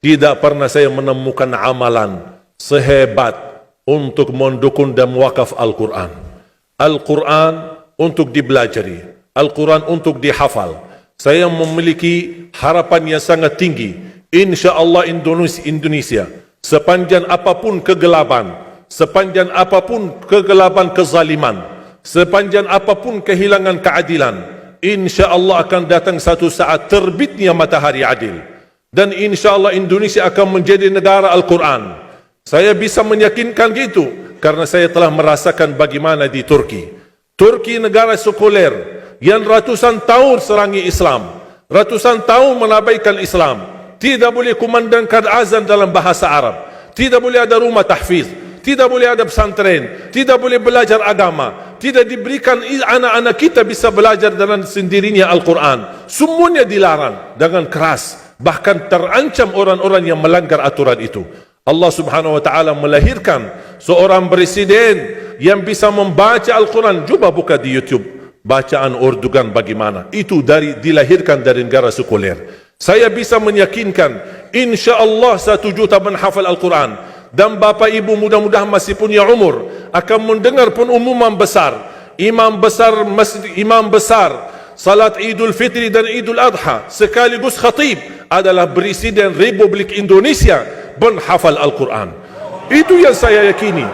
tidak pernah saya menemukan amalan sehebat untuk mendukung dan mewakaf Al-Quran. Al-Quran untuk dibelajari, Al-Quran untuk dihafal. Saya memiliki harapan yang sangat tinggi. InsyaAllah Indonesia, sepanjang apapun kegelapan, sepanjang apapun kegelapan kezaliman, sepanjang apapun kehilangan keadilan, InsyaAllah akan datang satu saat terbitnya matahari adil. Dan InsyaAllah Indonesia akan menjadi negara Al-Quran. Saya bisa meyakinkan gitu karena saya telah merasakan bagaimana di Turki. Turki negara sekuler yang ratusan tahun serangi Islam, ratusan tahun menabaikan Islam. Tidak boleh kumandangkan azan dalam bahasa Arab, tidak boleh ada rumah tahfiz, tidak boleh ada pesantren, tidak boleh belajar agama, tidak diberikan anak-anak kita bisa belajar dengan sendirinya Al-Quran. Semuanya dilarang dengan keras, bahkan terancam orang-orang yang melanggar aturan itu. Allah Subhanahu wa taala melahirkan seorang presiden yang bisa membaca Al-Quran. Coba buka di YouTube bacaan Erdogan bagaimana. Itu dilahirkan dari negara sekuler. Saya bisa meyakinkan insya-Allah 1 juta menghafal Al-Quran. Dan bapa ibu mudah-mudahan masih punya umur akan mendengar pengumuman besar. Imam besar salat Idul Fitri dan Idul Adha sekaligus khatib adalah Presiden Republik Indonesia menghafal Al-Quran. Itu yang saya yakini.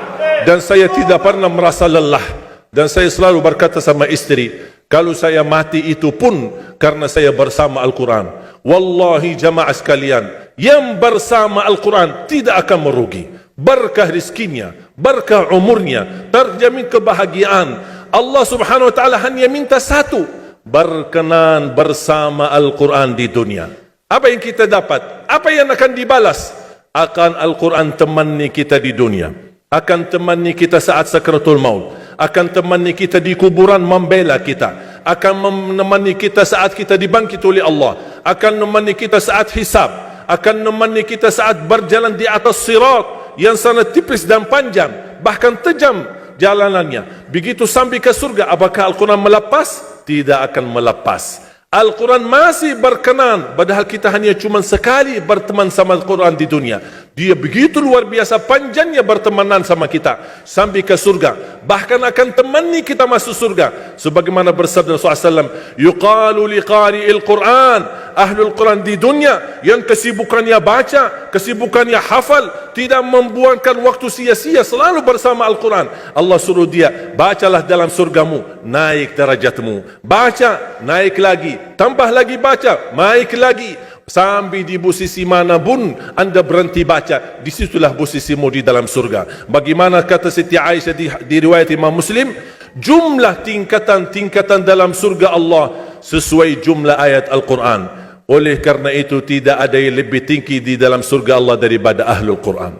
Dan saya tidak pernah merasa lelah. Dan saya selalu berkata sama istri, kalau saya mati itu pun karena saya bersama Al-Quran. Wallahi jamaah sekalian, yang bersama Al-Quran tidak akan merugi. Berkah rizkinya, berkah umurnya, terjamin kebahagiaan. Allah Subhanahu wa taala hanya minta satu, berkenan bersama Al-Quran di dunia. Apa yang kita dapat? Apa yang akan dibalas? Akan Al-Quran temani kita di dunia, akan temani kita saat sakratul maut, akan temani kita di kuburan membela kita, akan menemani kita saat kita dibangkit oleh Allah, akan menemani kita saat hisab, akan menemani kita saat berjalan di atas sirat yang sangat tipis dan panjang, bahkan tajam jalanannya. Begitu sampai ke surga, apakah Al-Quran melepas? Tidak akan melepas. Al-Quran masih berkenan, padahal kita hanya cuma sekali berteman sama Al-Quran di dunia. Dia begitu luar biasa panjangnya bertemanan sama kita sampai ke surga. Bahkan akan temani kita masuk surga. Sebagaimana bersabda Rasulullah SAW, yuqalu liqari'il Quran, ahlul Quran di dunia yang kesibukannya baca, kesibukannya hafal, tidak membuangkan waktu sia-sia, selalu bersama Al-Quran. Allah suruh dia, bacalah dalam surgamu, naik derajatmu. Baca, naik lagi, tambah lagi baca, naik lagi. Sampai di posisi mana pun anda berhenti baca, disitulah posisimu di dalam surga. Bagaimana kata Siti Aisyah di riwayat Imam Muslim, jumlah tingkatan-tingkatan dalam surga Allah sesuai jumlah ayat Al-Quran. Oleh karena itu tidak ada yang lebih tinggi di dalam surga Allah daripada Ahlul Quran.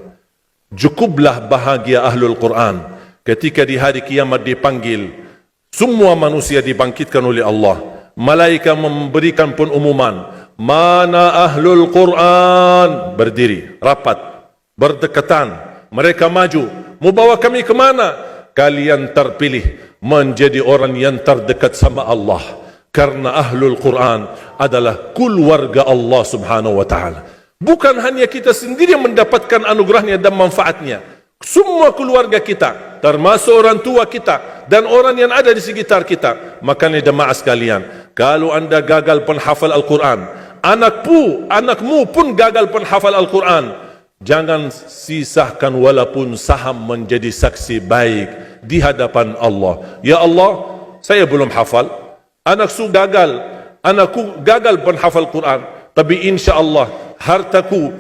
Cukuplah bahagia Ahlul Quran ketika di hari kiamat dipanggil. Semua manusia dibangkitkan oleh Allah. Malaikat memberikan pengumuman, mana Ahlul Quran? Berdiri, rapat, berdekatan. Mereka maju, mau bawa kami ke mana? Kalian terpilih menjadi orang yang terdekat sama Allah. Karena Ahlul Quran adalah keluarga Allah Subhanahu wa ta'ala. Bukan hanya kita sendiri yang mendapatkan anugerahnya dan manfaatnya. Semua keluarga kita, termasuk orang tua kita dan orang yang ada di sekitar kita. Makanya jemaah sekalian, kalau anda gagal penghafal Al-Quran, anakmu pun gagal penghafal Al-Quran, jangan sisakan walaupun saham menjadi saksi baik di hadapan Allah. Ya Allah, saya belum hafal, anakku gagal penghafal Quran, tapi insya Allah hartaku,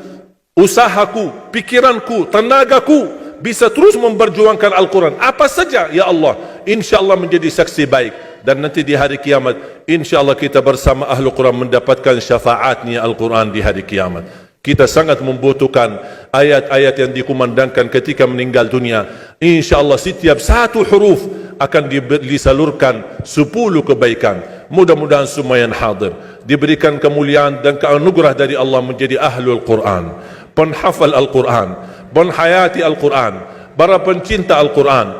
usahaku, pikiranku, tenagaku bisa terus memperjuangkan Al-Quran. Apa saja, ya Allah, insya Allah menjadi saksi baik. Dan nanti di hari kiamat, insya Allah kita bersama Ahlul Quran mendapatkan syafaatnya Al-Quran di hari kiamat. Kita sangat membutuhkan ayat-ayat yang dikumandangkan ketika meninggal dunia. Insya Allah setiap satu huruf akan disalurkan 10 kebaikan. Mudah-mudahan semua yang hadir diberikan kemuliaan dan keanugerah dari Allah menjadi Ahlul Quran, penghafal Al-Quran, penghayati Al-Quran, para pencinta Al-Quran,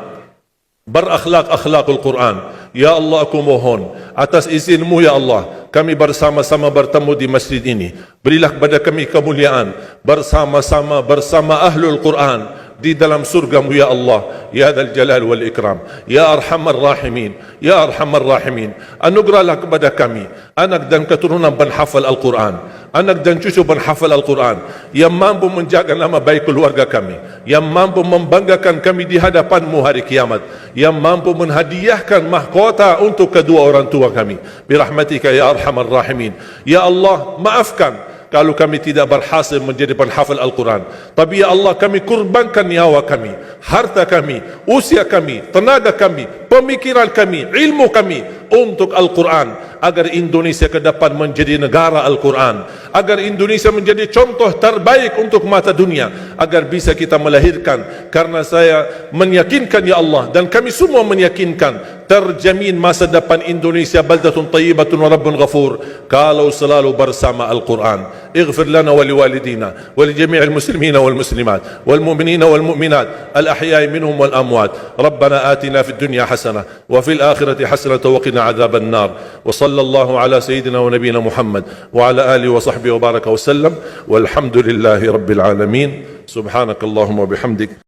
berakhlak-akhlakul Quran. Ya Allah, aku mohon atas izinmu ya Allah, kami bersama-sama bertemu di masjid ini. Berilah kepada kami kemuliaan, bersama-sama bersama ahlul Quran di dalam surgamu ya Allah, ya Dzal Jalal wal Ikram, ya Arhamar Rahimin, ya Arhamar Rahimin. Anugerahlah kepada kami anak dan keturunan penghafal Al-Quran, anak dan cucu penghafal Al-Quran yang mampu menjaga nama baik keluarga kami, yang mampu membanggakan kami di hadapanmu hari kiamat, yang mampu menghadiahkan mahkota untuk kedua orang tua kami. Birahmatika ya Arhamar Rahimin. Ya Allah, maafkan kalau kami tidak berhasil menjadi penghafal Al-Quran. Tapi ya Allah, kami kurbankan nyawa kami, harta kami, usia kami, tenaga kami, pemikiran kami, ilmu kami untuk Al-Quran, agar Indonesia ke depan menjadi negara Al-Quran, agar Indonesia menjadi contoh terbaik untuk mata dunia, agar bisa kita melahirkan. Karena saya meyakinkan ya Allah, dan kami semua meyakinkan, terjamin masa depan Indonesia baldatun tayyibatun wa rabbun ghafur kalau selalu bersama Al-Quran. اغفر لنا ولوالدينا ولجميع المسلمين والمسلمات والمؤمنين والمؤمنات الأحياء منهم والأموات. ربنا آتنا في الدنيا حسنة وفي الآخرة حسنة وقنا عذاب النار. وصلى الله على سيدنا ونبينا محمد وعلى آله وصحبه وبارك وسلم والحمد لله رب العالمين. سبحانك اللهم وبحمدك.